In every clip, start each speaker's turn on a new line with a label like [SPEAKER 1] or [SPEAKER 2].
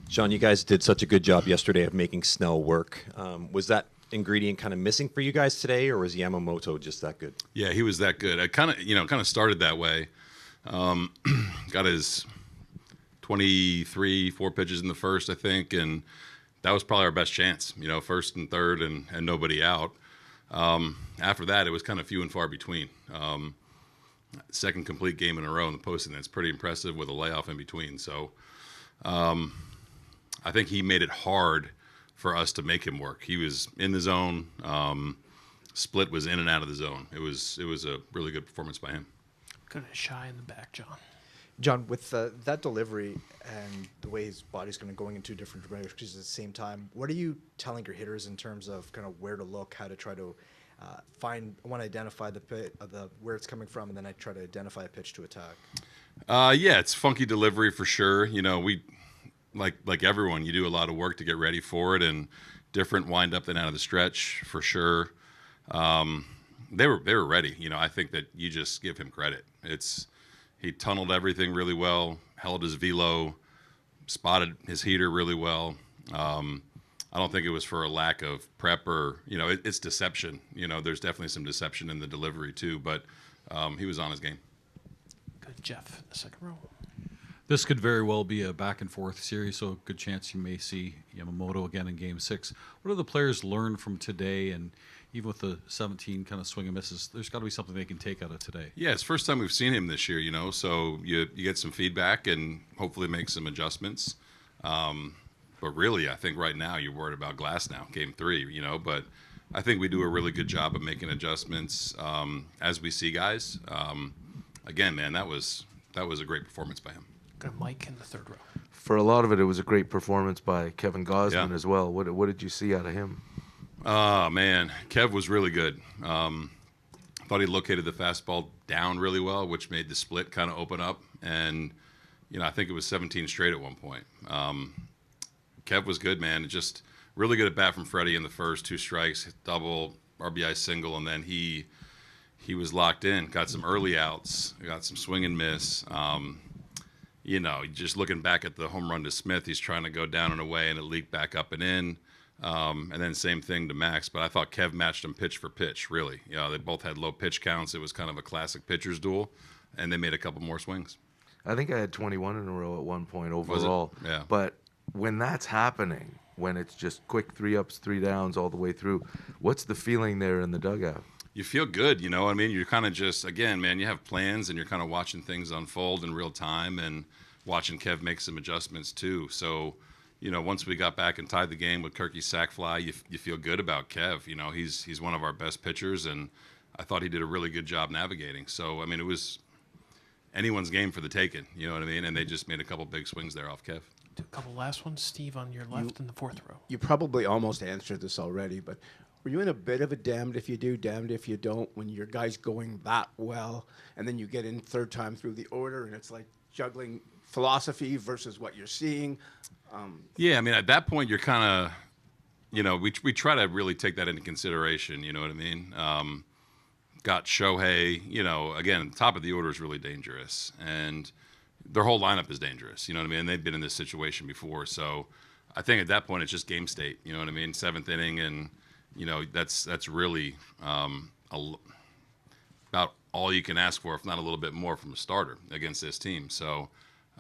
[SPEAKER 1] John, you guys did such a good job yesterday of making Snell work. Was that ingredient kind of missing for you guys today, or was Yamamoto just that good?
[SPEAKER 2] Yeah, he was that good. I kind of started that way. Got his 4 pitches in the first, I think, and that was probably our best chance. First and third, and nobody out. After that, it was kind of few and far between. Second complete game in a row in the postseason. That's pretty impressive with a layoff in between. So I think he made it hard for us to make him work. He was in the zone. Split was in and out of the zone. It was a really good performance by him.
[SPEAKER 3] Kind of shy in the back, John.
[SPEAKER 4] John, with that delivery and the way his body's kind of going in two different directions at the same time, what are you telling your hitters in terms of kind of where to look, how to try to identify where it's coming from, and then I try to identify a pitch to attack?
[SPEAKER 2] Yeah, it's funky delivery for sure. We like everyone, you do a lot of work to get ready for it, and different wind up than out of the stretch for sure. They were ready. I think that you just give him credit. He tunneled everything really well, held his velo, spotted his heater really well. I don't think it was for a lack of prep or, it's deception. There's definitely some deception in the delivery too, but he was on his game.
[SPEAKER 3] Good, Jeff, in the second row.
[SPEAKER 5] This could very well be a back-and-forth series, so good chance you may see Yamamoto again in Game 6. What do the players learn from today? And even with the 17 kind of swing and misses, there's got to be something they can take out of today.
[SPEAKER 2] Yeah, it's the first time we've seen him this year, so you get some feedback and hopefully make some adjustments. But really, I think right now you're worried about Glasnow, Game 3, but I think we do a really good job of making adjustments as we see guys. Again, man, that was a great performance by him.
[SPEAKER 3] Got Mike in the third row.
[SPEAKER 6] For a lot of it, it was a great performance by Kevin Gausman
[SPEAKER 2] Yeah.
[SPEAKER 6] as well. What did you see out of him?
[SPEAKER 2] Oh, man. Kev was really good. Thought he located the fastball down really well, which made the split kind of open up. And, I think it was 17 straight at one point. Kev was good, man. Just really good at bat from Freddie in the first. 2 strikes, double, RBI single, and then he was locked in. Got some early outs. Got some swing and miss. Just looking back at the home run to Smith, he's trying to go down and away, and it leaked back up and in. And then same thing to Max. But I thought Kev matched him pitch for pitch, really. They both had low pitch counts. It was kind of a classic pitcher's duel, and they made a couple more swings.
[SPEAKER 6] I think I had 21 in a row at one point overall.
[SPEAKER 2] Was it? Yeah.
[SPEAKER 6] But when that's happening, when it's just quick 3 ups, 3 downs all the way through, what's the feeling there in the dugout?
[SPEAKER 2] You feel good, I mean? You're kind of just, again, man, you have plans, and you're kind of watching things unfold in real time and watching Kev make some adjustments too. So, once we got back and tied the game with Kirky's sac fly, you feel good about Kev. He's one of our best pitchers, and I thought he did a really good job navigating. So, I mean, it was anyone's game for the taking, you know what I mean? And they just made a couple big swings there off Kev.
[SPEAKER 3] Do a couple last ones. Steve on your left in the fourth row.
[SPEAKER 7] You probably almost answered this already, but were you in a bit of a damned if you do, damned if you don't when your guy's going that well, and then you get in third time through the order, and it's like juggling philosophy versus what you're seeing?
[SPEAKER 2] Yeah, I mean, at that point, you're kind of, we try to really take that into consideration, you know what I mean? Got Shohei, again, top of the order is really dangerous, and their whole lineup is dangerous, you know what I mean? And they've been in this situation before, so I think at that point it's just game state, you know what I mean? 7th inning, and that's really about all you can ask for, if not a little bit more, from a starter against this team. So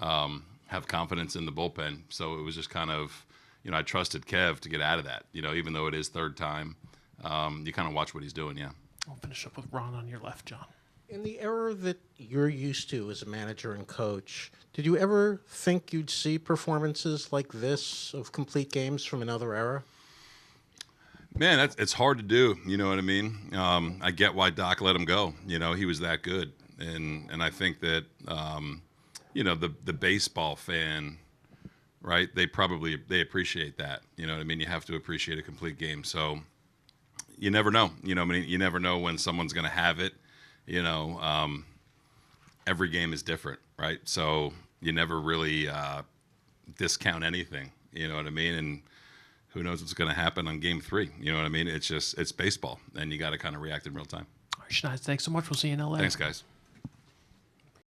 [SPEAKER 2] have confidence in the bullpen. So it was just kind of, I trusted Kev to get out of that. Even though it is third time, you kind of watch what he's doing. Yeah.
[SPEAKER 3] I'll finish up with Ron on your left, John.
[SPEAKER 8] In the era that you're used to as a manager and coach, did you ever think you'd see performances like this of complete games from another era?
[SPEAKER 2] Man, it's hard to do. You know what I mean? I get why Doc let him go. He was that good, and I think that the baseball fan, right? They appreciate that. You know what I mean? You have to appreciate a complete game. So you never know. You never know when someone's going to have it. Every game is different, right? So you never really discount anything. You know what I mean? And who knows what's going to happen on Game 3? You know what I mean? It's baseball, and you got to kind of react in real time.
[SPEAKER 3] All right, Schneider, thanks so much. We'll see you in LA.
[SPEAKER 2] Thanks, guys.